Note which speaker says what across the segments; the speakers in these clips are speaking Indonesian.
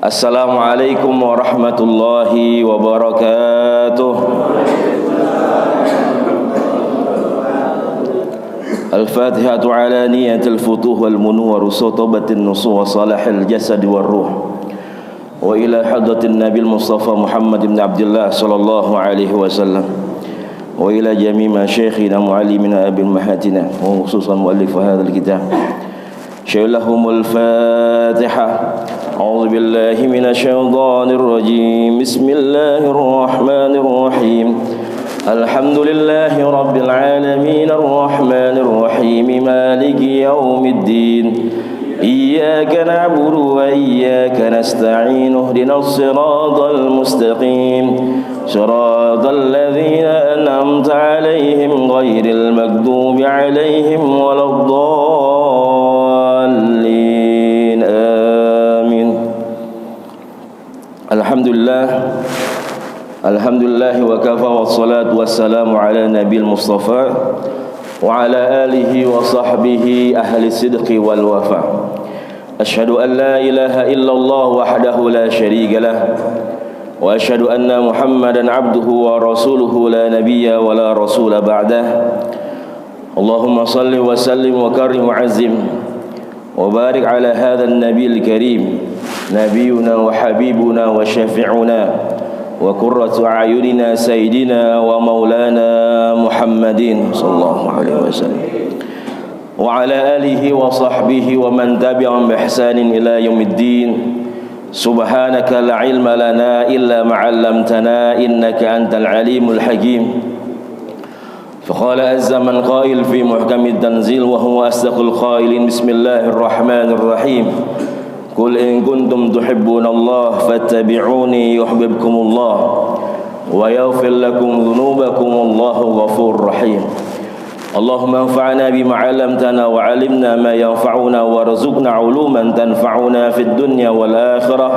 Speaker 1: Assalamualaikum warahmatullahi wabarakatuh. Al-Fatihatu ala niyatil futuh wal munwar sutabatin nusuh wa salahil jasad wal ruh wa ila hadratin nabil mustafa Muhammad ibn Abdullah sallallahu alaihi wasallam wa ila jami' masyayikhina muallimina abil mahatina wa khususan muallif hadzal kitab. Syaikhul Fatihah. A'udzu billahi minasyaitonir rajim. Bismillahirrahmanirrahim. Alhamdulillahi rabbil alamin arrahmanir rahim maliki yaumiddin. Iyyaka na'budu wa iyyaka nasta'in. Ihdinas siratal mustaqim. Siratal ladzina an'amta 'alaihim ghairil maghdubi 'alaihim waladdallin. Amin. Alhamdulillah wa kafa wassalatu wassalamu ala nabil mustafa wa ala alihi wa sahbihi ahli sidqi wal wafa. Ashhadu an la ilaha illallah wahdahu la syarika lah wa ashhadu anna Muhammadan abduhu wa rasuluhu la nabiyya wa la rasula ba'dah. Allahumma salli wa sallim wa karim wa azim wa barik ala hadha an-nabiyil karim nabiyuna wa habibuna wa syafi'una wa qurratu a'yunina sayyidina wa maulana Muhammadin sallallahu alaihi wasallam wa ala alihi wa sahbihi wa man tabi'ahum bi ihsanin ila yaumiddin. Subhanaka la ilma lana illa ma 'allamtana innaka antal alimul hakim. Faqala azza man qail fi muhkamit tanzil wa huwa asdaqul qailin. Bismillahir rahmanir rahim. Qul in kuntum tuhibbunallaha fattabi'uni yuhibbukumullah wa yaghfir lakum dhunubakum wallahu ghafurur rahim. Allahumma anfa'na bima 'allamtana wa 'allimna ma yanfa'una warzuqna 'uluman tanfa'una fid dunya wal akhirah.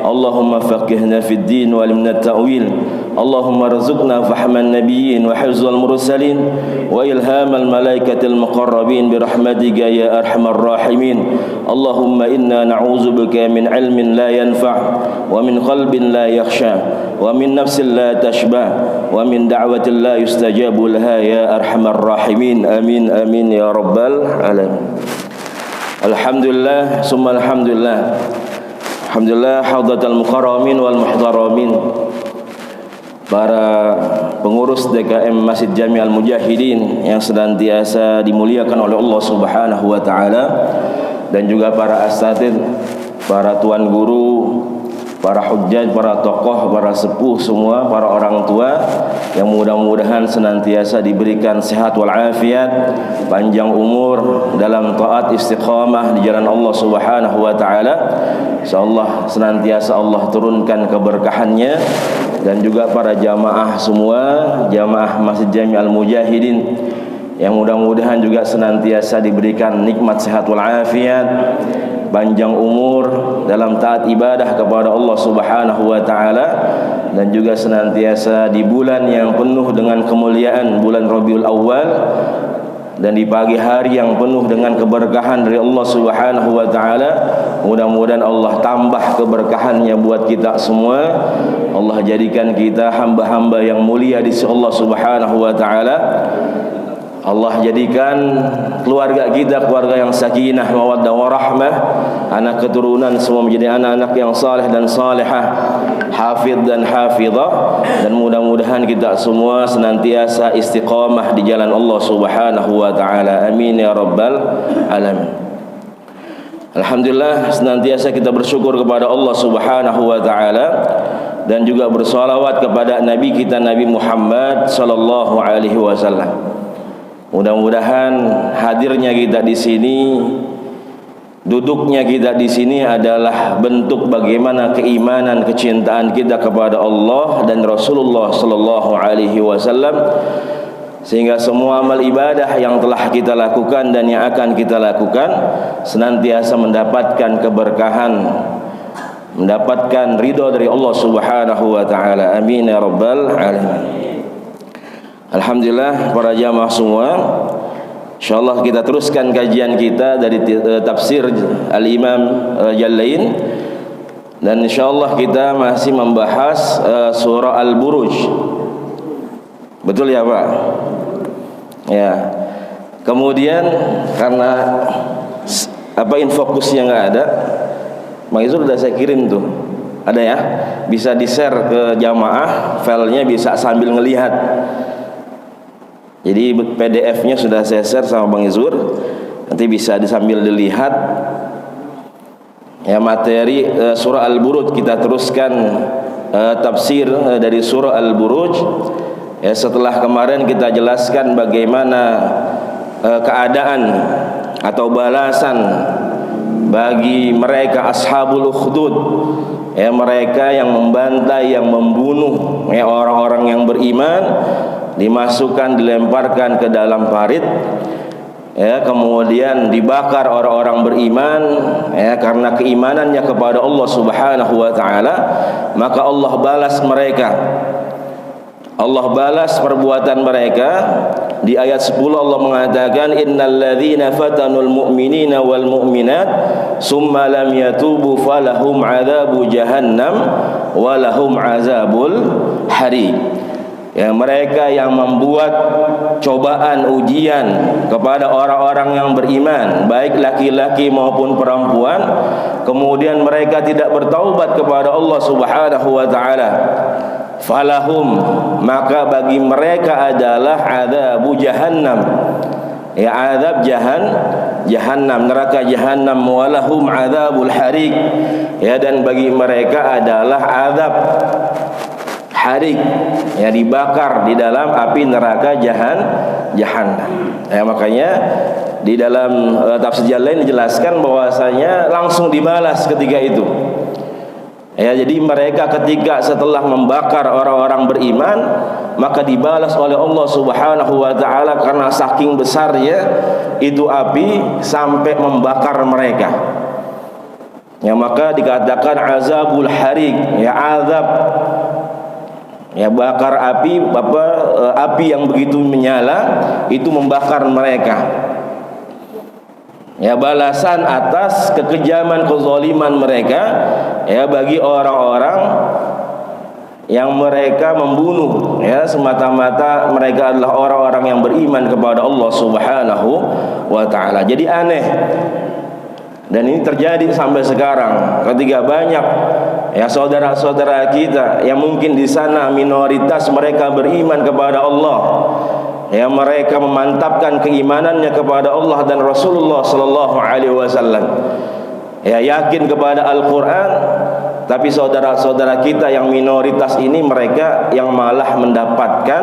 Speaker 1: Allahumma faqihna fid din wa 'allimna at-ta'wil. Allahumma rzuqna fahman nabiyyin wa hifzal mursalin wa ilhamal malaikatil muqarrabin birahmatika ya arhamar rahimin. Allahumma inna na'udzubika min 'ilmin la yanfa' wa min qalbin la yakhsha wa min nafsin la tashba wa min da'watin la yustajabu laha ya arhamar rahimin. Amin amin ya rabbal alamin. Alhamdulillah summa alhamdulillah. Alhamdulillah hadratal mukarramin wal muhtaramin, para pengurus DKM Masjid Jami' Al-Mujahidin yang senantiasa dimuliakan oleh Allah Subhanahu wa taala, dan juga para asatidz, para tuan guru, para hujjaj, para tokoh, para sepuh semua, para orang tua yang mudah-mudahan senantiasa diberikan sehat wal afiat, panjang umur dalam taat istiqamah di jalan Allah Subhanahu wa taala. Insyaallah senantiasa Allah turunkan keberkahannya, dan juga para jamaah semua, jamaah Masjid Jami' Al-Mujahidin yang mudah-mudahan juga senantiasa diberikan nikmat sehat wal afiat, panjang umur dalam taat ibadah kepada Allah Subhanahu wa taala, dan juga senantiasa di bulan yang penuh dengan kemuliaan, bulan Rabiul Awal, dan di pagi hari yang penuh dengan keberkahan dari Allah Subhanahu wa taala. Mudah-mudahan Allah tambah keberkahannya buat kita semua. Allah jadikan kita hamba-hamba yang mulia di sisi Allah Subhanahu wa taala. Allah jadikan keluarga kita keluarga yang sakinah, mawaddah warahmah, anak keturunan semua menjadi anak-anak yang saleh dan salihah, hafidh dan hafidhah, dan mudah-mudahan kita semua senantiasa istiqamah di jalan Allah Subhanahu wa taala. Amin ya rabbal alamin. Alhamdulillah senantiasa kita bersyukur kepada Allah Subhanahu wa taala, dan juga bersolawat kepada Nabi kita Nabi Muhammad sallallahu alaihi wasallam. Mudah-mudahan hadirnya kita di sini, duduknya kita di sini adalah bentuk bagaimana keimanan, kecintaan kita kepada Allah dan Rasulullah sallallahu alaihi wasallam, sehingga semua amal ibadah yang telah kita lakukan dan yang akan kita lakukan senantiasa mendapatkan keberkahan, mendapatkan ridha dari Allah Subhanahu wa taala. Amin ya rabbal alamin. Alhamdulillah para jamaah semua, insyaallah kita teruskan kajian kita dari tafsir Al-Imam Jalain Dan insyaallah kita masih membahas surah Al-Buruj. Betul ya Pak? Ya. Kemudian karena infokusnya nggak ada, Bang Izul udah saya kirim tuh. Ada ya? Bisa di-share ke jamaah, filenya bisa sambil ngelihat. Jadi PDF-nya sudah saya share sama Bang Izur. Nanti bisa sambil dilihat. Ya, materi surah Al-Buruj, kita teruskan tafsir dari surah Al-Buruj. Ya, setelah kemarin kita jelaskan bagaimana keadaan atau balasan bagi mereka ashabul ukhdud, ya, mereka yang membantai, yang membunuh ya orang-orang yang beriman, dimasukkan, dilemparkan ke dalam parit, ya, kemudian dibakar orang-orang beriman, ya, karena keimanannya kepada Allah Subhanahu wa taala. Maka Allah balas mereka, Allah balas perbuatan mereka. Di ayat 10 Allah mengatakan, innal ladzina fatanul mu'minina wal mu'minat summa lam yatubu falahum adzabu jahannam walahum azabul hari. Ya, mereka yang membuat cobaan ujian kepada orang-orang yang beriman, baik laki-laki maupun perempuan, kemudian mereka tidak bertaubat kepada Allah Subhanahu wa taala, falahum, maka bagi mereka adalah adzabu jahannam, ya, azab jahannam, neraka jahannam, walahum adzabul harik, ya, dan bagi mereka adalah azab harik, ya, dibakar di dalam api neraka jahannam. Ya, makanya di dalam tafsir lain dijelaskan bahwasanya langsung dibalas ketika itu. Ya, jadi mereka ketika setelah membakar orang-orang beriman, maka dibalas oleh Allah Subhanahu wa taala karena saking besarnya itu api sampai membakar mereka. Ya, maka dikatakan azabul harik, ya, azab, ya, bakar api, api yang begitu menyala itu membakar mereka. Ya, balasan atas kekejaman, kezaliman mereka, ya, bagi orang-orang yang mereka membunuh, ya, semata-mata mereka adalah orang-orang yang beriman kepada Allah Subhanahu wa taala. Jadi aneh, dan ini terjadi sampai sekarang ketika banyak, ya, saudara-saudara kita yang mungkin di sana minoritas mereka beriman kepada Allah, ya, mereka memantapkan keimanannya kepada Allah dan Rasulullah sallallahu alaihi wasallam, ya, yakin kepada Al-Qur'an, tapi saudara-saudara kita yang minoritas ini mereka yang malah mendapatkan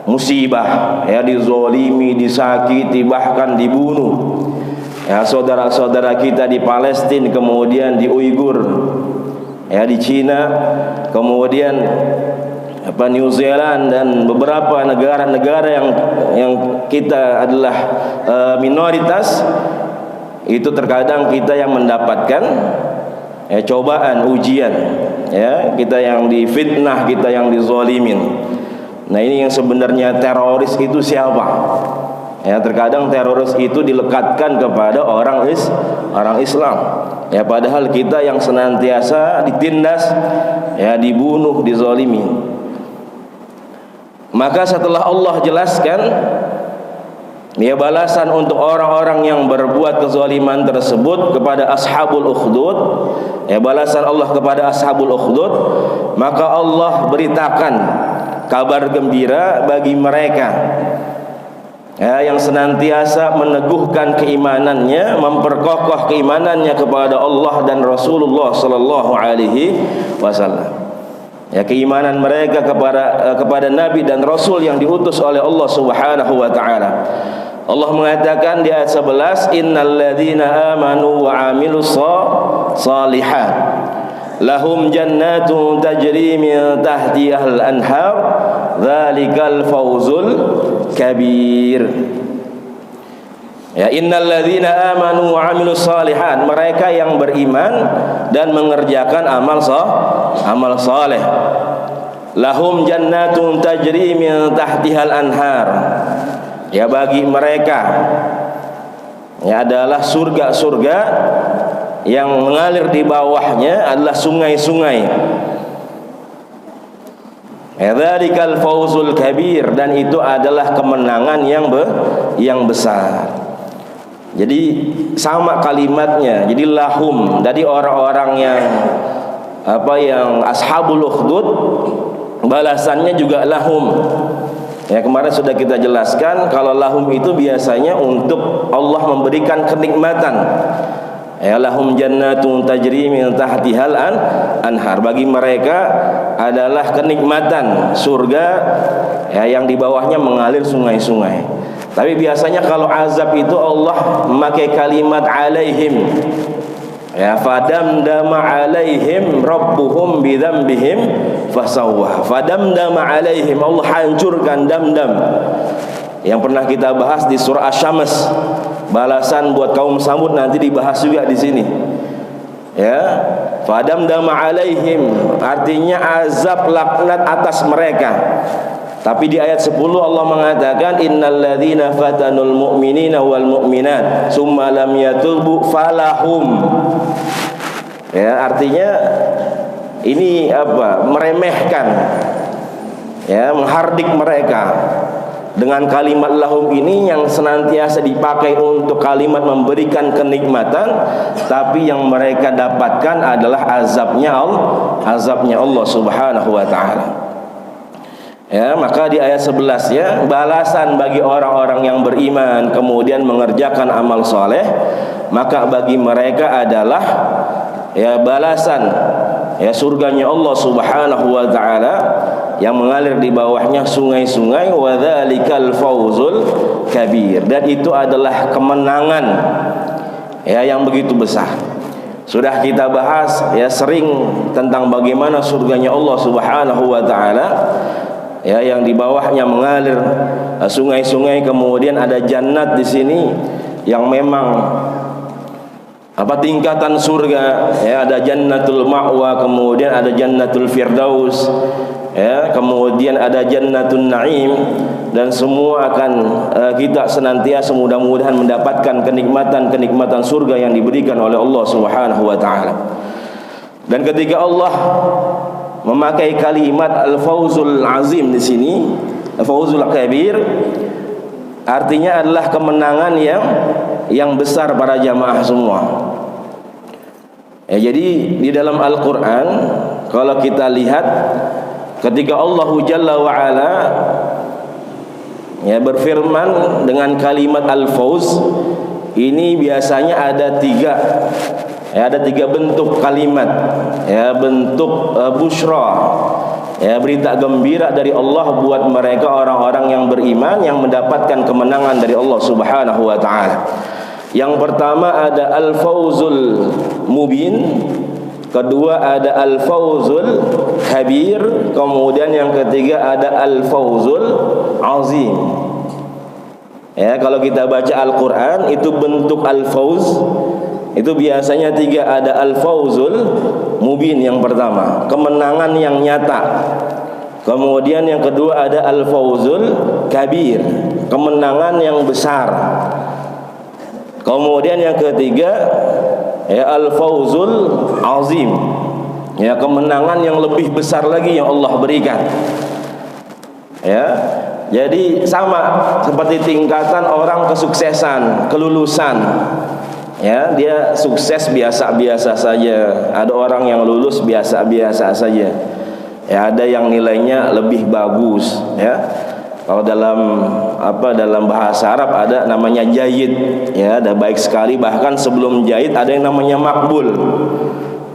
Speaker 1: musibah, ya, dizolimi, disakiti, bahkan dibunuh. Ya, saudara-saudara kita di Palestina, kemudian di Uighur, ya, di Cina, kemudian New Zealand dan beberapa negara-negara yang kita adalah minoritas, itu terkadang kita yang mendapatkan, ya, cobaan, ujian, ya, kita yang difitnah, kita yang dizalimin. Nah, ini yang sebenarnya teroris itu siapa? Ya, terkadang teroris itu dilekatkan kepada orang Islam. Ya, padahal kita yang senantiasa ditindas, ya, dibunuh, dizalimi. Maka setelah Allah jelaskan, ya, balasan untuk orang-orang yang berbuat kezaliman tersebut kepada ashabul ukhdud, ya, balasan Allah kepada ashabul ukhdud, maka Allah beritakan kabar gembira bagi mereka, ya, yang senantiasa meneguhkan keimanannya, memperkokoh keimanannya kepada Allah dan Rasulullah sallallahu alaihi wasallam. Ya, keimanan mereka kepada Nabi dan Rasul yang diutus oleh Allah Subhanahu wa taala. Allah mengatakan di ayat 11, innal ladzina amanu wa amilus shalihat lahum jannatun tajri min tahtihal anhar dzalikal fawzul kabir. Ya, innal ladzina amanu wa amilus shalihat, mereka yang beriman dan mengerjakan amal saleh, lahum jannatun tajri min tahtihal anhar, ya, bagi mereka, ya, adalah surga-surga yang mengalir di bawahnya adalah sungai-sungai. Dzalikal fawzul kabir, dan itu adalah kemenangan yang besar. Jadi sama kalimatnya. Jadi lahum, dari orang-orang yang yang ashabul ukhdud, balasannya juga lahum. Ya, kemarin sudah kita jelaskan kalau lahum itu biasanya untuk Allah memberikan kenikmatan. Ya, lahum jannatun tajri min tahtihal anhar. Bagi mereka adalah kenikmatan surga ya, yang di bawahnya mengalir sungai-sungai. Tapi biasanya kalau azab itu Allah memakai kalimat alaihim. Ya, fadamdama alaihim rabbuhum bidzambihim fasawwa. Fadamdama alaihim, Allah hancurkan damdam. Yang pernah kita bahas di surah Asy-Syams. Balasan buat kaum Samud nanti dibahas juga di sini. Ya, fadamdama alaihim artinya azab laknat atas mereka. Tapi di ayat 10 Allah mengatakan innalladzina fatanul mu'minina wal mu'minat summa lam yatubu falahum. Ya, artinya ini meremehkan, ya, menghardik mereka dengan kalimat lahum ini yang senantiasa dipakai untuk kalimat memberikan kenikmatan, tapi yang mereka dapatkan adalah azabnya Allah Subhanahu wa taala. Ya, maka di ayat 11 ya, balasan bagi orang-orang yang beriman kemudian mengerjakan amal soleh, maka bagi mereka adalah ya balasan ya surganya Allah Subhanahu wa taala yang mengalir di bawahnya sungai-sungai, wa dzalikal fawzul kabir, dan itu adalah kemenangan ya yang begitu besar. Sudah kita bahas ya sering tentang bagaimana surganya Allah Subhanahu wa taala ya yang di bawahnya mengalir sungai-sungai, kemudian ada jannat di sini yang memang tingkatan surga ya, ada jannatul ma'wa, kemudian ada jannatul firdaus ya, kemudian ada jannatun na'im, dan semua akan kita senantiasa mudah-mudahan mendapatkan kenikmatan-kenikmatan surga yang diberikan oleh Allah Subhanahu wa taala. Dan ketika Allah memakai kalimat al-fawzul azim di sini, al-fawzul kabir, artinya adalah kemenangan yang besar para jamaah semua. Ya, jadi di dalam Al-Qur'an kalau kita lihat ketika Allah Jalla wa Ala ya berfirman dengan kalimat al-fawz ini biasanya ada tiga bentuk kalimat ya, bentuk busyra ya, berita gembira dari Allah buat mereka orang-orang yang beriman yang mendapatkan kemenangan dari Allah Subhanahu wa taala. Yang pertama ada al-fawzul mubin, kedua ada al-fawzul kabir, kemudian yang ketiga ada al-fawzul azim. Ya, kalau kita baca Al-Qur'an itu bentuk al-fawz itu biasanya tiga, ada al-fawzul mubin yang pertama, kemenangan yang nyata. Kemudian yang kedua ada al-fawzul kabir, kemenangan yang besar. Kemudian yang ketiga ya al-fawzul azim, ya kemenangan yang lebih besar lagi yang Allah berikan. Ya, jadi sama seperti tingkatan orang kesuksesan, kelulusan. Ya, dia sukses biasa-biasa saja. Ada orang yang lulus biasa-biasa saja. Ya, ada yang nilainya lebih bagus. Ya, kalau dalam bahasa Arab ada namanya jayyid. Ya, ada baik sekali. Bahkan sebelum jayyid ada yang namanya makbul.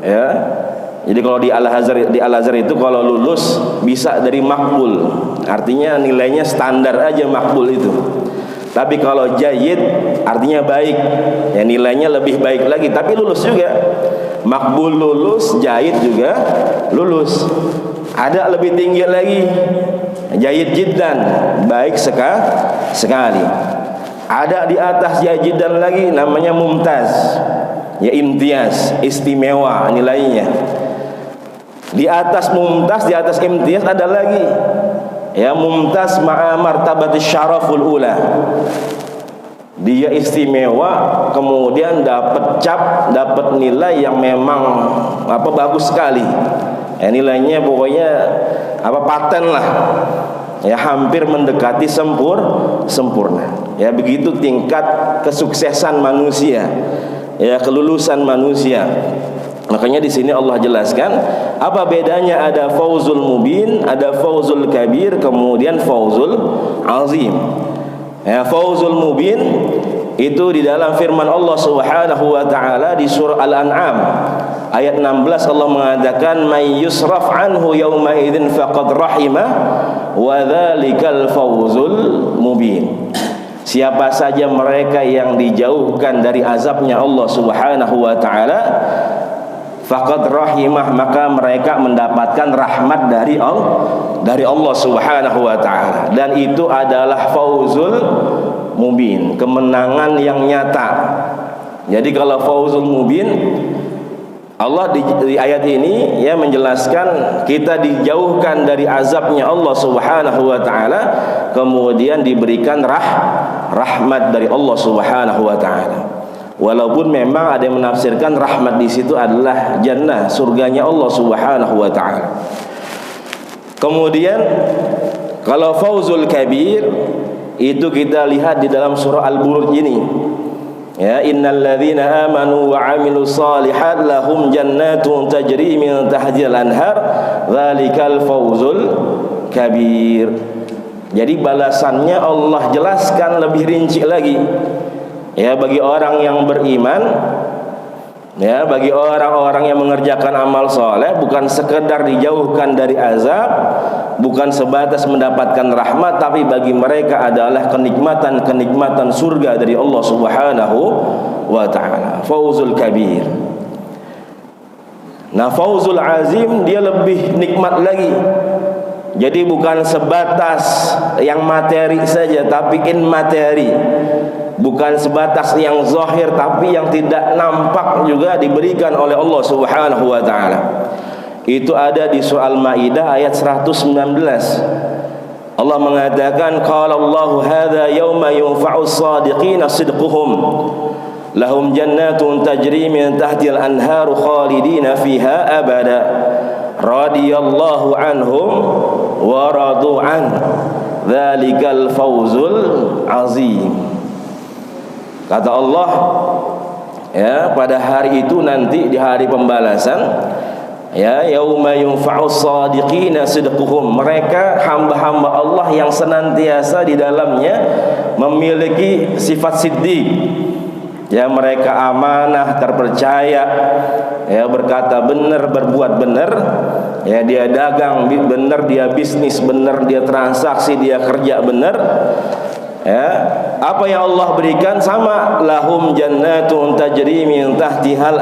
Speaker 1: Ya, jadi kalau di Al-Azhar itu kalau lulus bisa dari makbul. Artinya nilainya standar aja makbul itu. Tapi kalau jayyid artinya baik, ya nilainya lebih baik lagi, tapi lulus juga. Makbul lulus, jayyid juga lulus. Ada lebih tinggi lagi, jayyid jiddan, baik sekali. Ada di atas jayyid jiddan lagi namanya mumtaz, ya imtiaz, istimewa nilainya. Di atas mumtaz, di atas imtiaz ada lagi ya mumtaz ma'a martabatis syaraful ula. dia istimewa, kemudian dapat cap, dapat nilai yang memang bagus sekali. Nilainya pokoknya paten lah. Ya, hampir mendekati sempurna. Ya, begitu tingkat kesuksesan manusia. Ya, kelulusan manusia. Makanya di sini Allah jelaskan apa bedanya, ada fauzul mubin, ada fauzul kabir, kemudian fauzul azim. Ya, fauzul mubin itu di dalam firman Allah Subhanahu wa taala di surah Al-An'am ayat 16, Allah mengatakan may yusraf anhu yauma idzin faqad rahimah wa dzalikal fauzul mubin. Siapa saja mereka yang dijauhkan dari azabnya Allah Subhanahu wa taala, faqad rahimah, maka mereka mendapatkan rahmat dari Allah Subhanahu wa taala, dan itu adalah fauzul mubin, kemenangan yang nyata. Jadi kalau fauzul mubin, Allah di ayat ini ya menjelaskan kita dijauhkan dari azabnya Allah Subhanahu wa taala, kemudian diberikan rahmat dari Allah Subhanahu wa taala. Walaupun memang ada yang menafsirkan rahmat di situ adalah jannah, surganya Allah Subhanahu wa taala. Kemudian kalau fauzul kabir itu kita lihat di dalam surah Al-Buruj ini. Ya, innalladzina amanu wa 'amilus shalihat lahum jannatun tajri min tahtiha al-anhar dzalikal fauzul kabir. Jadi balasannya Allah jelaskan lebih rinci lagi. Ya, bagi orang yang beriman, ya, bagi orang-orang yang mengerjakan amal soleh, bukan sekedar dijauhkan dari azab, bukan sebatas mendapatkan rahmat, tapi bagi mereka adalah kenikmatan surga dari Allah Subhanahu wa ta'ala. Fauzul kabir. Nah, fauzul azim dia lebih nikmat lagi. Jadi bukan sebatas yang materi saja, tapi in materi. Bukan sebatas yang zahir, tapi yang tidak nampak juga diberikan oleh Allah Subhanahu wa taala. Itu ada di surah Al-Maidah ayat 119. Allah mengatakan qala Allahu hadza yauma yunfa'us shadiqina sidquhum lahum jannatun tajri min tahtiha al-anharu khalidina fiha abada radiyallahu anhum wa radu an dzalikal fawzul azim. Kata Allah, ya, pada hari itu nanti, di hari pembalasan, ya, yauma yunfa'us shadiqina sidquhum, mereka hamba-hamba Allah yang senantiasa di dalamnya memiliki sifat siddiq. Ya, mereka amanah, terpercaya, ya, berkata benar, berbuat benar, ya, dia dagang benar, dia bisnis benar, dia transaksi, dia kerja benar. Ya, apa yang Allah berikan sama, lahum jannatun tajri min tahtihal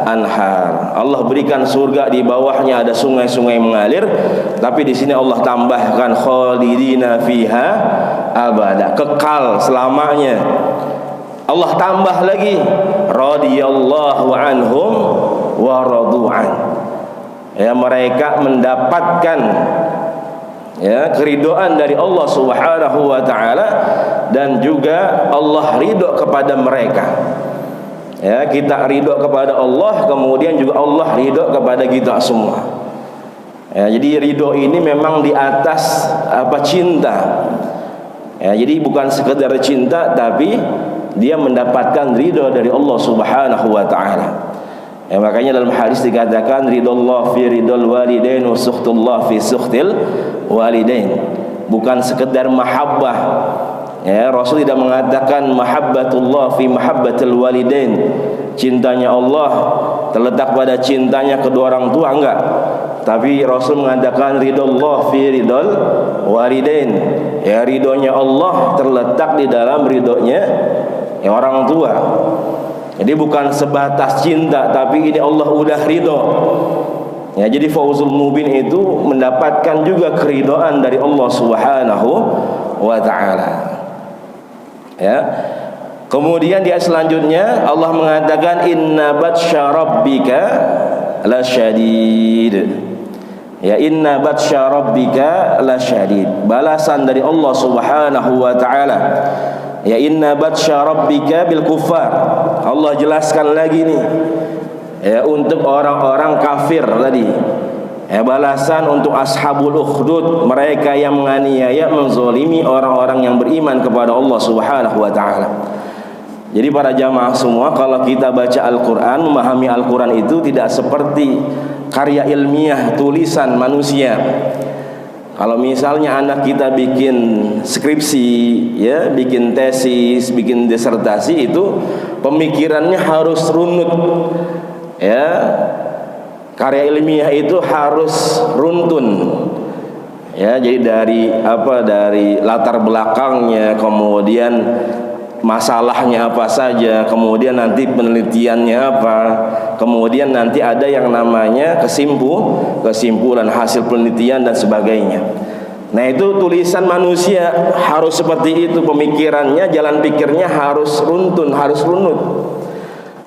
Speaker 1: anhar. Allah berikan surga, di bawahnya ada sungai-sungai mengalir, tapi di sini Allah tambahkan khalidina fiha abada, kekal selamanya. Allah tambah lagi radhiyallahu anhum wa radu'an. Ya, mereka mendapatkan, ya, keridhaan dari Allah Subhanahu wa taala, dan juga Allah ridho kepada mereka. Ya, kita ridho kepada Allah, kemudian juga Allah ridho kepada kita semua. Ya, jadi ridho ini memang di atas cinta. Ya, jadi bukan sekedar cinta, tapi dia mendapatkan ridho dari Allah Subhanahu wa taala. Ya, makanya dalam hadis dikatakan ridullah fi ridul walidain wa sukhtullah fi sukhtil walidain. Bukan sekedar mahabbah. Ya, Rasul tidak mengatakan mahabbatullah fi mahabbatil walidain. Cintanya Allah terletak pada cintanya kedua orang tua, enggak. Tapi Rasul mengatakan ridullah fi ridul walidain. Ya, ridhonya Allah terletak di dalam ridhonya orang tua. Jadi bukan sebatas cinta, tapi ini Allah udah ridho. Ya, jadi fauzul mubin itu mendapatkan juga keridhaan dari Allah Subhanahu wa taala. Ya. Kemudian di ayat selanjutnya Allah mengatakan inna batsya rabbika lasyadid. Ya, inna batsya rabbika lasyadid. Balasan dari Allah Subhanahu wa taala. Ya inna batsya rabbika bil kuffar. Allah jelaskan lagi nih ya untuk orang-orang kafir tadi. Ya balasan untuk ashabul ukhdud, mereka yang menganiaya, menzalimi orang-orang yang beriman kepada Allah Subhanahu wa taala. Jadi para jamaah semua, kalau kita baca Al-Qur'an, memahami Al-Qur'an itu tidak seperti karya ilmiah tulisan manusia. Kalau misalnya anak kita bikin skripsi, ya, bikin tesis, bikin disertasi, itu pemikirannya harus runut, ya. Karya ilmiah itu harus runtun, ya. Jadi dari latar belakangnya, kemudian masalahnya apa saja, kemudian nanti penelitiannya apa, kemudian nanti ada yang namanya kesimpulan hasil penelitian dan sebagainya. Nah itu tulisan manusia harus seperti itu, pemikirannya, jalan pikirnya harus runtun, harus runut.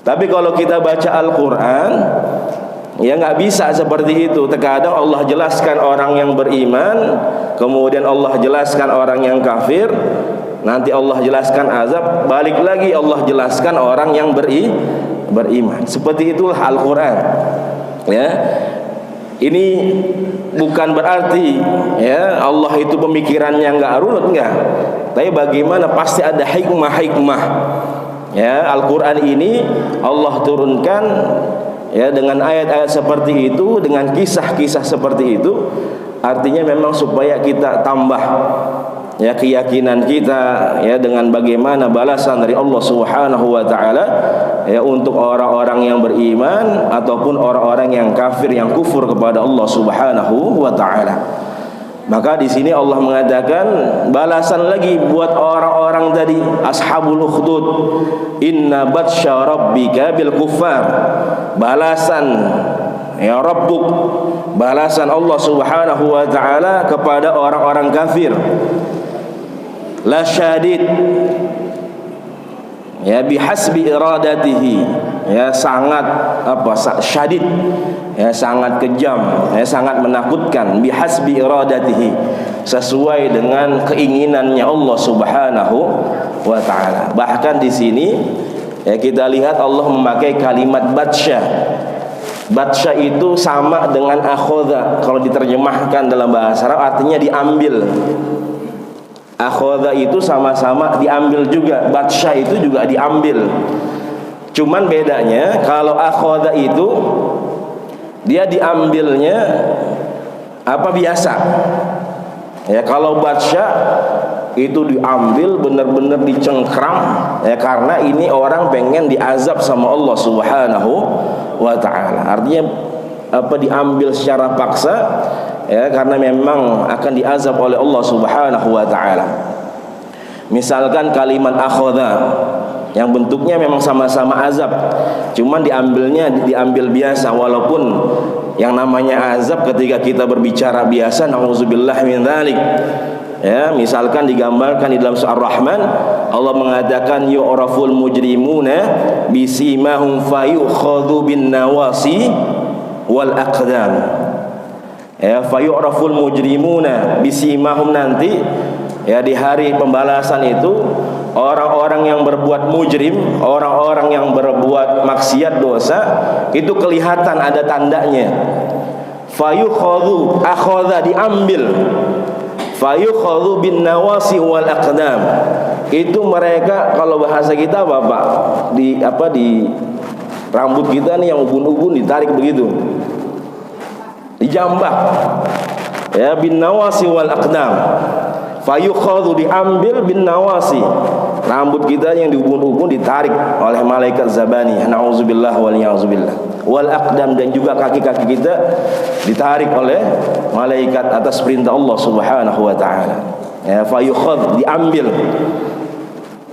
Speaker 1: Tapi kalau kita baca Al-Quran, ya nggak bisa seperti itu. Terkadang Allah jelaskan orang yang beriman, kemudian Allah jelaskan orang yang kafir, nanti Allah jelaskan azab, balik lagi Allah jelaskan orang yang beriman. Seperti itulah Al-Quran. Ya, ini bukan berarti ya Allah itu pemikirannya nggak runut, enggak. Tapi bagaimana, pasti ada hikmah-hikmah. Ya, Al-Quran ini Allah turunkan ya dengan ayat-ayat seperti itu, dengan kisah-kisah seperti itu. Artinya memang supaya kita tambah ya keyakinan kita ya dengan bagaimana balasan dari Allah Subhanahu wa taala ya untuk orang-orang yang beriman ataupun orang-orang yang kafir, yang kufur kepada Allah Subhanahu wa taala. Maka di sini Allah mengatakan balasan lagi buat orang-orang tadi ashabul ukhdud, inna batsya rabbika bil kuffar. Balasan ya Rabbuk, balasan Allah Subhanahu wa taala kepada orang-orang kafir. La syadid, ya bihasbi iradatihi, ya sangat syadid, ya sangat kejam, ya sangat menakutkan, bihasbi iradatihi, sesuai dengan keinginannya Allah Subhanahu wa taala. Bahkan di sini ya kita lihat Allah memakai kalimat batsya. Batsya itu sama dengan akhadha. Kalau diterjemahkan dalam bahasa Arab artinya diambil. Akhadha itu sama-sama diambil juga, batsya itu juga diambil. Cuman bedanya kalau akhadha itu dia diambilnya biasa. Ya kalau batsya itu diambil benar-benar dicengkram ya, karena ini orang pengen diazab sama Allah Subhanahu wa taala. Artinya diambil secara paksa ya, karena memang akan diazab oleh Allah Subhanahu wa taala. Misalkan kalimat akhadha yang bentuknya memang sama-sama azab, cuman diambil biasa, walaupun yang namanya azab ketika kita berbicara biasa, nauzubillah min dzalik. Ya, misalkan digambarkan di dalam surah Ar-Rahman, Allah mengatakan yu'raful mujrimuna bisimahum fayukhadhu bin nawasi wal aqdam. Ya, fayu'raful mujrimuna bisimahum, nanti ya di hari pembalasan itu orang-orang yang berbuat mujrim, orang-orang yang berbuat maksiat dosa itu kelihatan ada tandanya. Fayukhadhu, akhadha diambil, fayukhadhu bin nawasi wal aqdam. Itu mereka, kalau bahasa kita Bapak, di rambut kita nih yang ubun-ubun ditarik begitu, dijambak ya, bin nawasi wal aqdam. Fayukhadhu diambil bin nawasi, rambut kita yang diubun-ubun ditarik oleh malaikat zabani, na'udzubillah wal ya'udzubillah, wal aqdam, dan juga kaki-kaki kita ditarik oleh malaikat atas perintah Allah Subhanahu wa taala. Ya, fayukhadh diambil.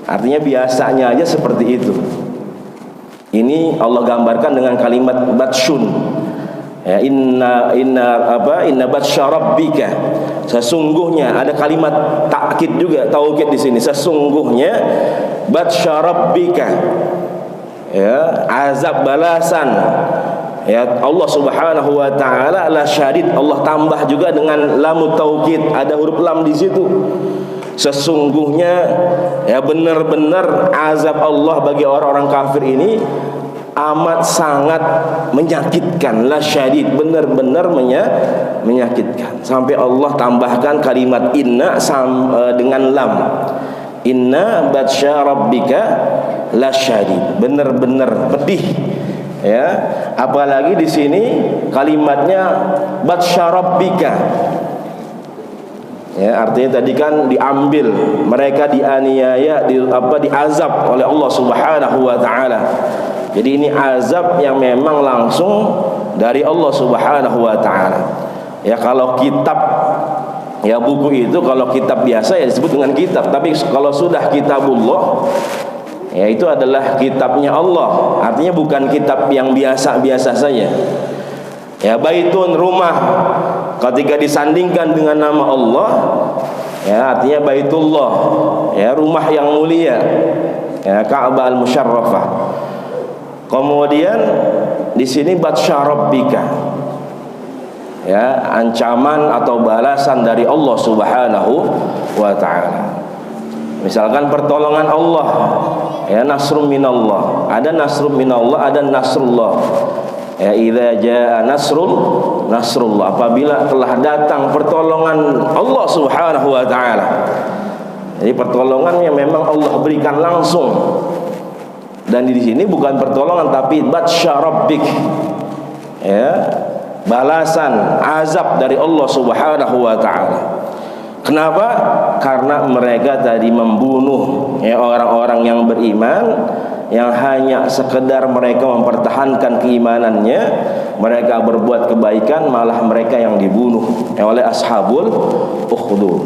Speaker 1: Artinya biasanya aja seperti itu. Ini Allah gambarkan dengan kalimat batsyun. Ya, inna batsya rabbika, sesungguhnya, ada kalimat takkid juga, taukid di sini, sesungguhnya batsya rabbika, ya azab balasan ya Allah Subhanahu wa taala la syadid. Allah tambah juga dengan lamut taukid, ada huruf lam di situ. Sesungguhnya ya benar-benar azab Allah bagi orang-orang kafir ini amat sangat menyakitkan, la syadid, benar-benar menyakitkan. Sampai Allah tambahkan kalimat inna dengan lam. Inna batsya rabbika la syadid, benar-benar pedih. Ya, apalagi di sini kalimatnya batsya rabbika. Ya, artinya tadi kan diambil, mereka dianiaya, diazab oleh Allah Subhanahu wa taala. Jadi ini azab yang memang langsung dari Allah Subhanahu wa taala. Ya, kalau kitab, ya buku itu kalau kitab biasa ya disebut dengan kitab, tapi kalau sudah kitabullah ya itu adalah kitabnya Allah. Artinya bukan kitab yang biasa-biasa saja. Ya, baitun, rumah, ketika disandingkan dengan nama Allah, ya artinya baitullah, ya rumah yang mulia, ya Ka'bah al-Musyarrafah. Kemudian di sini batsya rabbika, ya ancaman atau balasan dari Allah Subhanahu wa taala. Misalkan pertolongan Allah, ya nasrun minallah, ada nasrun minallah, ada nasrullah. Ya idza jaa nasrullah, apabila telah datang pertolongan Allah Subhanahu wa taala. Jadi pertolongan yang memang Allah berikan langsung. Dan di sini bukan pertolongan tapi batsya rabbik. Ya, balasan azab dari Allah Subhanahu wa taala. Kenapa? Karena mereka tadi membunuh ya orang-orang yang beriman, yang hanya sekedar mereka mempertahankan keimanannya, mereka berbuat kebaikan, malah mereka yang dibunuh ya, oleh ashabul ukhdud.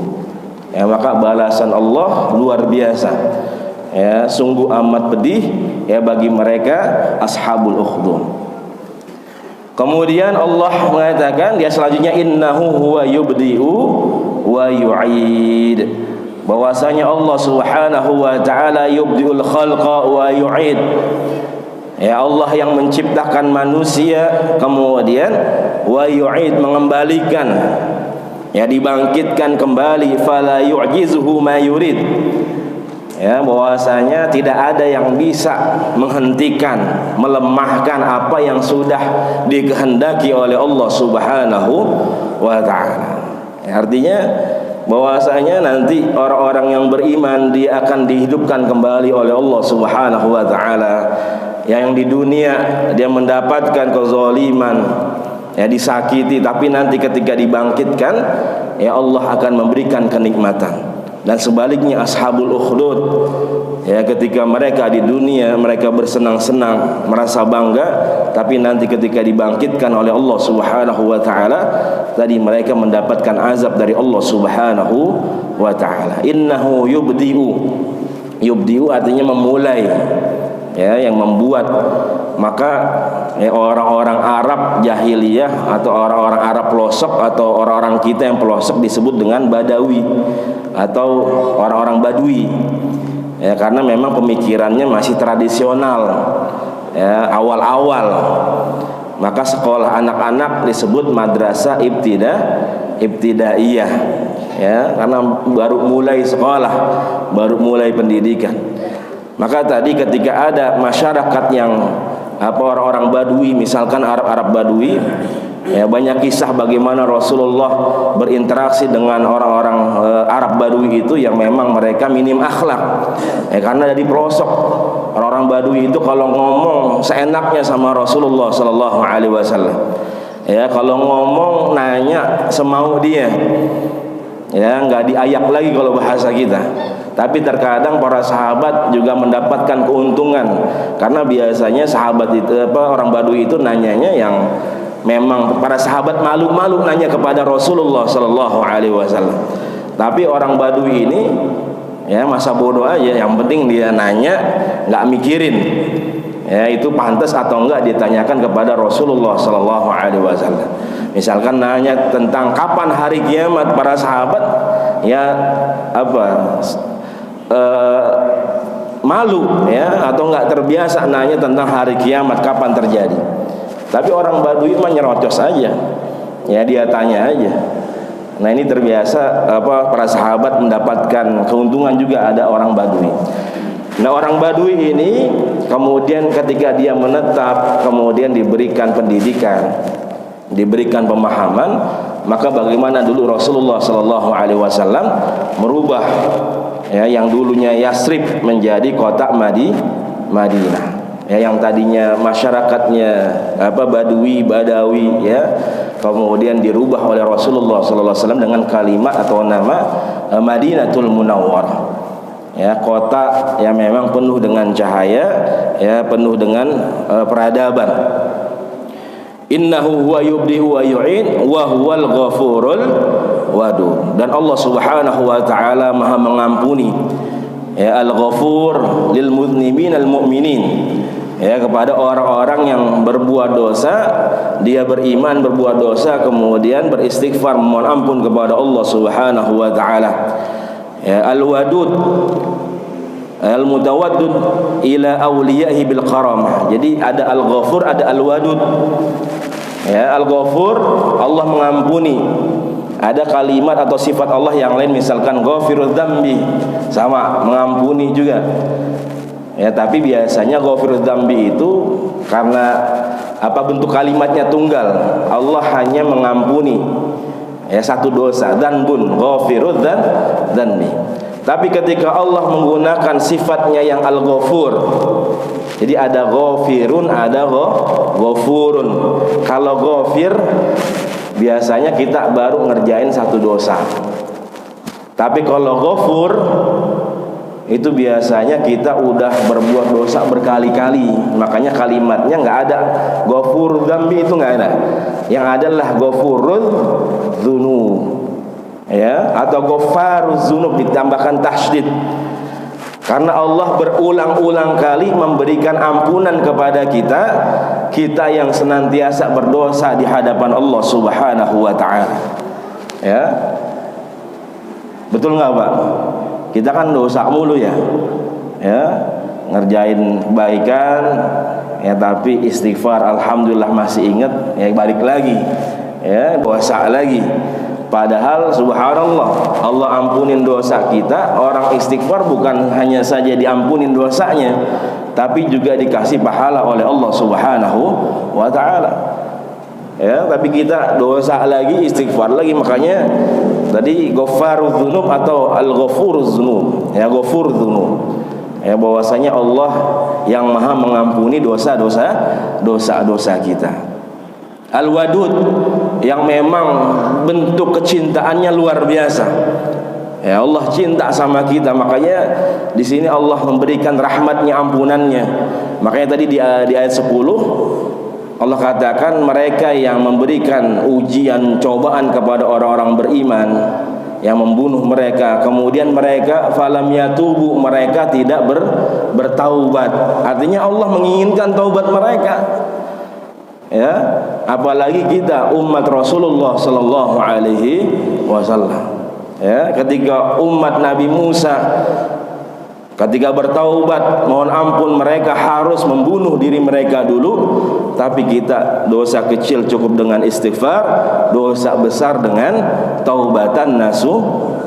Speaker 1: Ya, maka balasan Allah luar biasa. Ya, sungguh amat pedih ya bagi mereka ashabul ukhdud. Kemudian Allah mengatakan dia selanjutnya innahu huwa yubdi'u wa yu'id, bahwasanya Allah Subhanahu wa taala yubdi'ul khalqa wa yu'id. Ya, Allah yang menciptakan manusia kemudian wa yu'id, mengembalikan, ya dibangkitkan kembali, fala yu'jizuhu ma yurid. Ya, bahwasanya tidak ada yang bisa menghentikan, melemahkan apa yang sudah dikehendaki oleh Allah Subhanahu wa taala. Ya, artinya bahwasanya nanti orang-orang yang beriman dia akan dihidupkan kembali oleh Allah Subhanahu wa taala. Yang di dunia dia mendapatkan kezaliman, ya disakiti, tapi nanti ketika dibangkitkan ya Allah akan memberikan kenikmatan. Dan sebaliknya ashabul ukhdud, ya ketika mereka di dunia mereka bersenang-senang, merasa bangga, tapi nanti ketika dibangkitkan oleh Allah Subhanahu wa taala tadi mereka mendapatkan azab dari Allah Subhanahu wa taala. Innahu yubdi'u artinya memulai, ya yang membuat. Maka ya, orang-orang Arab jahiliyah atau orang-orang Arab pelosok atau orang-orang kita yang pelosok disebut dengan Badawi atau orang-orang Badui, ya karena memang pemikirannya masih tradisional, ya awal-awal. Maka sekolah anak-anak disebut madrasah ibtidaiyah, ya karena baru mulai sekolah, baru mulai pendidikan. Maka tadi ketika ada masyarakat yang orang-orang Badui, misalkan Arab Badui, ya banyak kisah bagaimana Rasulullah berinteraksi dengan orang-orang Arab Badui itu yang memang mereka minim akhlak. Ya karena dari pelosok orang-orang Badui itu kalau ngomong seenaknya sama Rasulullah sallallahu alaihi wasallam. Ya kalau ngomong nanya semau dia. Ya nggak diayak lagi kalau bahasa kita. Tapi terkadang para sahabat juga mendapatkan keuntungan karena biasanya sahabat itu orang Badui itu nanyanya yang memang para sahabat malu-malu nanya kepada Rasulullah sallallahu alaihi wasallam. Tapi orang Badui ini ya masa bodoh aja, yang penting dia nanya, nggak mikirin ya itu pantas atau enggak ditanyakan kepada Rasulullah sallallahu alaihi wasallam. Misalkan nanya tentang kapan hari kiamat, para sahabat ya malu ya atau enggak terbiasa nanya tentang hari kiamat kapan terjadi. Tapi orang Badui mah nyerocos aja, ya dia tanya aja. Nah ini terbiasa para sahabat mendapatkan keuntungan juga ada orang Badui. Nah orang Badui ini kemudian ketika dia menetap, kemudian diberikan pendidikan, diberikan pemahaman, maka bagaimana dulu Rasulullah Sallallahu Alaihi Wasallam merubah ya yang dulunya Yasrib menjadi kota Madinah. Ya, yang tadinya masyarakatnya Badawi ya, kemudian dirubah oleh Rasulullah Sallallahu Alaihi Wasallam dengan kalimat atau nama Madinatul Munawwarah. Ya, kota yang memang penuh dengan cahaya, ya, penuh dengan peradaban. Innahu huwa yubdi'u wa yu'id wa huwal ghafurul wadud. Dan Allah Subhanahu wa taala Maha mengampuni. Ya, Al-Ghafur lil mudhnibin al mu'minin. Ya, kepada orang-orang yang berbuat dosa, dia beriman berbuat dosa kemudian beristighfar memohon ampun kepada Allah Subhanahu wa taala. Ya, Al-Wadud Al-Mutawaddud ila awliyahi bil karamah. Jadi ada Al-Ghafur, ada Al-Wadud. Ya, Al-Ghafur Allah mengampuni. Ada kalimat atau sifat Allah yang lain, misalkan Ghafirudz dzambi, sama mengampuni juga. Ya, tapi biasanya Ghafirudz dzambi itu karena bentuk kalimatnya tunggal. Allah hanya mengampuni ya satu dosa, dzanbun Ghafirudz dzambi. Tapi ketika Allah menggunakan sifatnya yang Al-Ghafur, jadi ada Ghafirun, ada Ghafurun. Kalau Ghafir biasanya kita baru ngerjain satu dosa. Tapi kalau Ghafur itu biasanya kita udah berbuat dosa berkali-kali. Makanya kalimatnya nggak ada Ghafur dzambi, itu nggak ada. Yang adalah Ghafurudz dzunub. Ya, atau Ghafaruz dzunub ditambahkan tasydid. Karena Allah berulang-ulang kali memberikan ampunan kepada kita yang senantiasa berdosa di hadapan Allah Subhanahu wa taala. Ya. Betul nggak, Pak? Kita kan dosa mulu ya. Ya, ngerjain kebaikan ya, tapi istighfar alhamdulillah masih ingat, ya balik lagi. Ya, dosa lagi. Padahal subhanallah, Allah ampunin dosa kita. Orang istighfar bukan hanya saja diampunin dosanya, tapi juga dikasih pahala oleh Allah Subhanahu wa taala. Ya, tapi kita dosa lagi, istighfar lagi. Makanya tadi Ghafarudz dzunub atau Al-Ghafurudz dzunub. Ya, Ghafurudz dzunub. Ya, bahwasanya Allah yang Maha mengampuni dosa-dosa kita. Al-Wadud yang memang bentuk kecintaannya luar biasa. Ya, Allah cinta sama kita, makanya di sini Allah memberikan rahmatnya, ampunannya. Makanya tadi di ayat 10 Allah katakan mereka yang memberikan ujian, cobaan kepada orang-orang beriman, yang membunuh mereka, kemudian mereka falam yatubu, mereka tidak bertaubat. Artinya Allah menginginkan taubat mereka. Ya, apalagi kita umat Rasulullah sallallahu alaihi wasallam. Ya, ketika umat Nabi Musa ketika bertaubat mohon ampun, mereka harus membunuh diri mereka dulu. Tapi kita dosa kecil cukup dengan istighfar, dosa besar dengan taubatan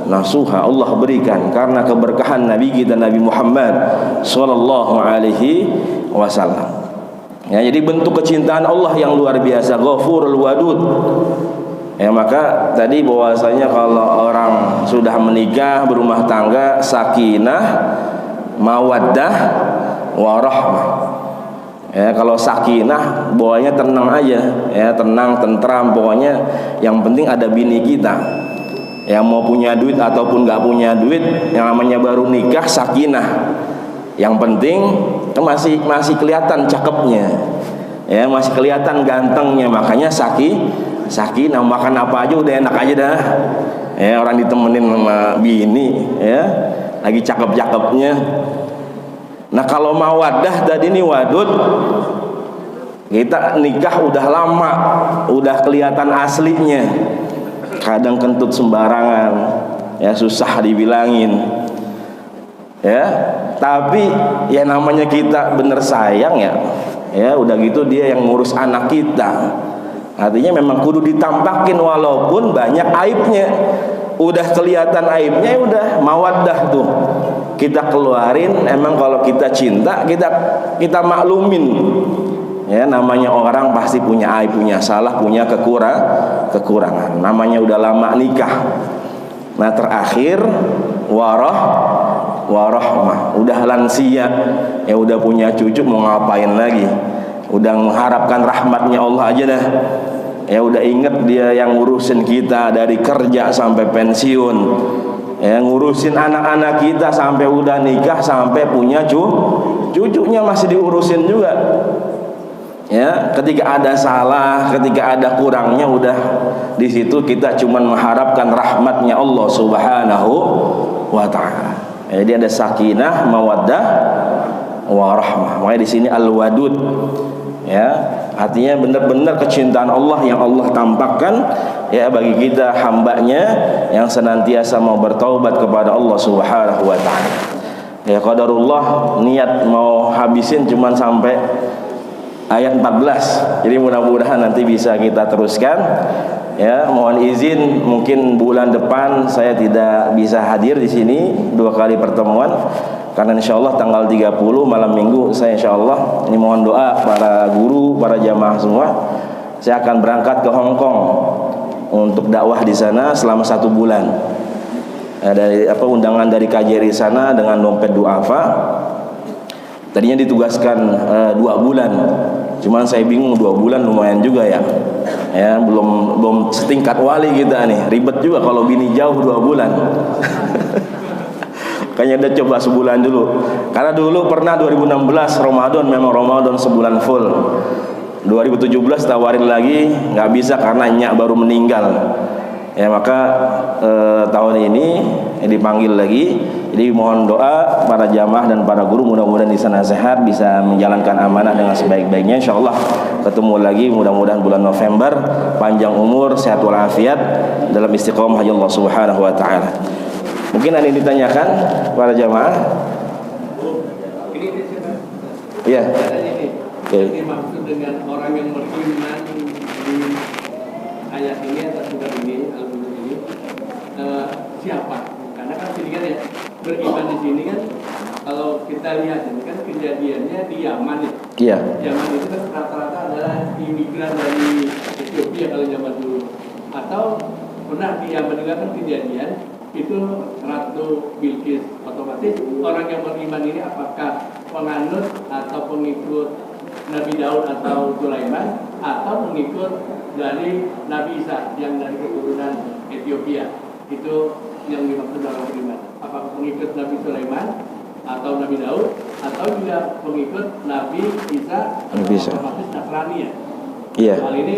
Speaker 1: nasuha. Allah berikan karena keberkahan Nabi kita Nabi Muhammad sallallahu alaihi wasallam. Ya, jadi bentuk kecintaan Allah yang luar biasa, Ghafurul Wadud. Ya, maka tadi bahwasanya kalau orang sudah menikah, berumah tangga, sakinah, mawaddah, warahmah. Ya, kalau sakinah bawahnya tenang aja, ya, tenang, tentram, pokoknya yang penting ada bini kita. Yang mau punya duit ataupun nggak punya duit, yang namanya baru nikah sakinah. Yang penting masih kelihatan cakepnya, ya, masih kelihatan gantengnya, makanya sakinah, makan apa aja udah enak aja dah. Ya, orang ditemenin sama bini, ya, lagi cakep-cakepnya. Nah, kalau mawaddah tadi nih wadud, kita nikah udah lama, udah kelihatan aslinya. Kadang kentut sembarangan, ya susah dibilangin. Ya, tapi ya namanya kita bener sayang ya udah gitu dia yang ngurus anak kita, Artinya memang kudu ditampakin walaupun banyak aibnya. Udah kelihatan aibnya, udah mawaddah tuh kita keluarin. Emang kalau kita cinta, kita maklumin. Ya, namanya orang pasti punya aib, punya salah, punya kekurangan. Namanya udah lama nikah. Nah, terakhir warahmah, udah lansia, ya udah punya cucu, mau ngapain lagi? Udah mengharapkan rahmatnya Allah aja dah. Ya udah inget dia yang ngurusin kita dari kerja sampai pensiun, ya ngurusin anak-anak kita sampai udah nikah, sampai punya cucunya masih diurusin juga. Ya, ketika ada salah, ketika ada kurangnya, udah di situ kita cuman mengharapkan rahmatnya Allah Subhanahu wa taala. Jadi ada sakinah, mawaddah, warahmah. Makanya di sini al-wadud. Ya, artinya benar-benar kecintaan Allah yang Allah tampakkan ya bagi kita hambanya yang senantiasa mau bertaubat kepada Allah Subhanahu wa taala. Ya, qadarullah niat mau habisin cuman sampai ayat 14. Jadi mudah-mudahan nanti bisa kita teruskan. Ya, mohon izin mungkin bulan depan saya tidak bisa hadir di sini 2 kali pertemuan. Karena insyaallah tanggal 30 malam minggu saya insyaallah, ini mohon doa para guru, para jamaah semua, saya akan berangkat ke Hong Kong untuk dakwah di sana selama 1 bulan. Dari undangan dari KJRI sana dengan dompet duafa. Tadinya ditugaskan 2 bulan. Cuman saya bingung 2 bulan lumayan juga ya. Ya, belum setingkat wali kita nih. Ribet juga kalau bini jauh 2 bulan. Kayaknya udah coba sebulan dulu. Karena dulu pernah 2016 Ramadan, memang Ramadan sebulan full. 2017 tawarin lagi, nggak bisa karena nyak baru meninggal. Ya, maka tahun ini dipanggil lagi. Jadi mohon doa para jamaah dan para guru, mudah-mudahan di sana sehat, bisa menjalankan amanah dengan sebaik-baiknya. Insyaallah ketemu lagi mudah-mudahan bulan November, panjang umur, sehat walafiat dalam istiqomah Allah Subhanahu wa taala. Mungkin ada yang ditanyakan para jamaah? Iya.
Speaker 2: Ini maksud dengan orang yang beriman di ayat ini atau surat ini, al-Mulk ini, siapa? Karena kan sini kan ya, beriman di sini kan, kalau kita lihat ini kan kejadiannya di Yaman ya.
Speaker 1: Iya.
Speaker 2: Yaman itu kan rata-rata adalah imigran dari Ethiopia kalau zaman dulu. Atau pernah di Yaman juga kan kejadian itu Ratu Bilqis. Otomatis orang yang beriman ini apakah penganut atau pengikut Nabi Daud atau Sulaiman, atau mengikut dari Nabi Isa yang dari keturunan Ethiopia? Itu yang dimaksud dalam beriman. Apakah pengikut Nabi Sulaiman atau Nabi Daud, atau juga pengikut Nabi Isa atau otomatis Nasrani ya? Iya. Hal ini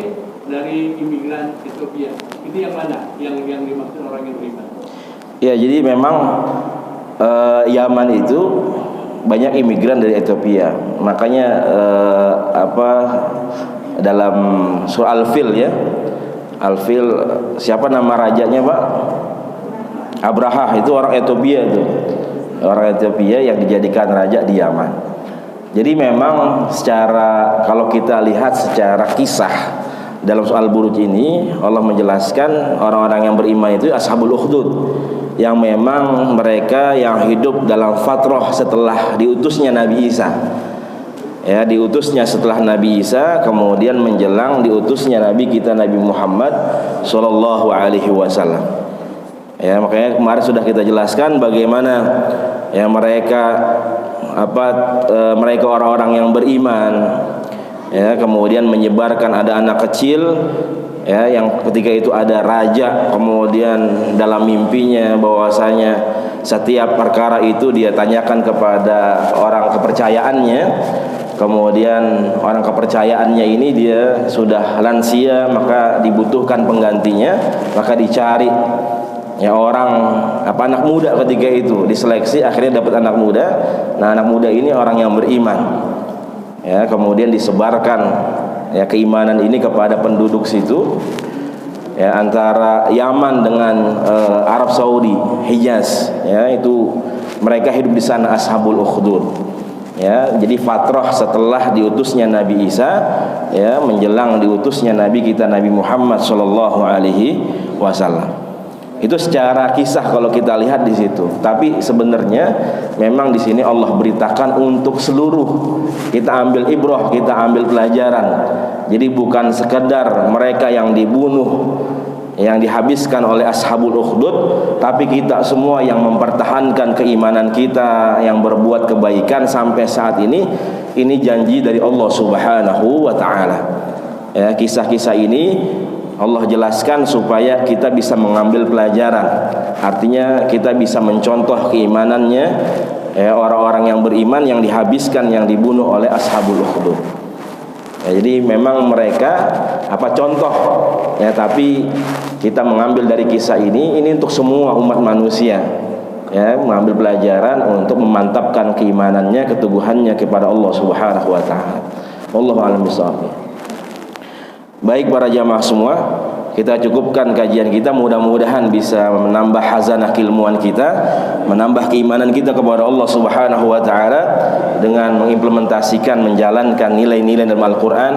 Speaker 2: dari imigran Ethiopia. Itu yang mana yang dimaksud orang yang beriman?
Speaker 1: Ya, jadi memang Yaman itu banyak imigran dari Ethiopia. Makanya dalam surah Al-Fil ya. Al-Fil, siapa nama rajanya, Pak? Abraha, itu orang Ethiopia itu. Orang Ethiopia yang dijadikan raja di Yaman. Jadi memang kalau kita lihat secara kisah dalam soal Buruj ini, Allah menjelaskan orang-orang yang beriman itu Ashabul Ukhdud, yang memang mereka yang hidup dalam fatrah setelah diutusnya Nabi Isa. Ya, diutusnya setelah Nabi Isa, kemudian menjelang diutusnya Nabi kita Nabi Muhammad sallallahu alaihi wasallam. Ya, makanya kemarin sudah kita jelaskan bagaimana ya mereka orang-orang yang beriman, ya, kemudian menyebarkan, ada anak kecil ya yang ketika itu ada raja, kemudian dalam mimpinya bahwasanya setiap perkara itu dia tanyakan kepada orang kepercayaannya, kemudian orang kepercayaannya ini dia sudah lansia, maka dibutuhkan penggantinya, maka dicari ya anak muda. Ketika itu diseleksi, akhirnya dapat anak muda. Nah, anak muda ini orang yang beriman. Ya, kemudian disebarkan ya keimanan ini kepada penduduk situ. Ya, antara Yaman dengan Arab Saudi, Hijaz, ya, itu mereka hidup di sana Ashabul Ukhdud. Ya, jadi fatrah setelah diutusnya Nabi Isa, ya, menjelang diutusnya Nabi kita Nabi Muhammad sallallahu alaihi wasallam. Itu secara kisah kalau kita lihat di situ. Tapi sebenarnya memang di sini Allah beritakan untuk seluruh. Kita ambil ibrah, kita ambil pelajaran. Jadi bukan sekedar mereka yang dibunuh, yang dihabiskan oleh Ashabul Ukhdud, tapi kita semua yang mempertahankan keimanan kita, yang berbuat kebaikan sampai saat ini janji dari Allah Subhanahu wa taala. Ya, kisah-kisah ini Allah jelaskan supaya kita bisa mengambil pelajaran. Artinya kita bisa mencontoh keimanannya, ya, orang-orang yang beriman yang dihabiskan, yang dibunuh oleh Ashabul Ukhdud. Ya, jadi memang mereka contoh, ya, tapi kita mengambil dari kisah ini untuk semua umat manusia, ya, mengambil pelajaran untuk memantapkan keimanannya, keteguhannya kepada Allah Subhanahu wa taala. Wallahu a'lam bishawab. Baik para jamaah semua, kita cukupkan kajian kita, mudah-mudahan bisa menambah khazanah keilmuan kita, menambah keimanan kita kepada Allah Subhanahu wa taala dengan mengimplementasikan, menjalankan nilai-nilai dalam Al-Qur'an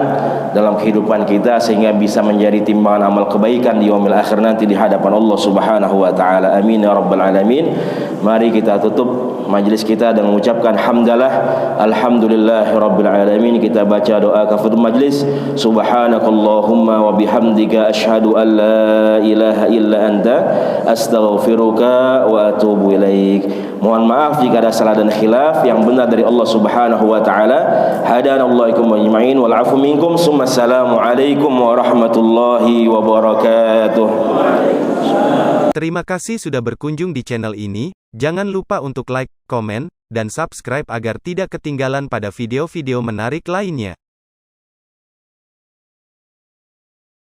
Speaker 1: dalam kehidupan kita, sehingga bisa menjadi timbangan amal kebaikan di yaumil akhir nanti di hadapan Allah Subhanahu wa taala. Amin ya rabbal alamin. Mari kita tutup majlis kita dengan mengucapkan hamdalah, alhamdulillahirabbil alamin. Kita baca doa kafaratul majlis. Subhanakallahumma wa bihamdika asyhadu an la ilaha illa anta astaghfiruka wa atubu ilaik. Mohon maaf jika ada salah dan khilaf, yang benar dari Allah Subhanahu wa taala. Hadanallahu ikum ajma'in wal 'afu minkum. Assalamu alaikum warahmatullahi wabarakatuh.
Speaker 3: Terima kasih sudah berkunjung di channel ini. Jangan lupa untuk like, komen, dan subscribe agar tidak ketinggalan pada video-video menarik lainnya.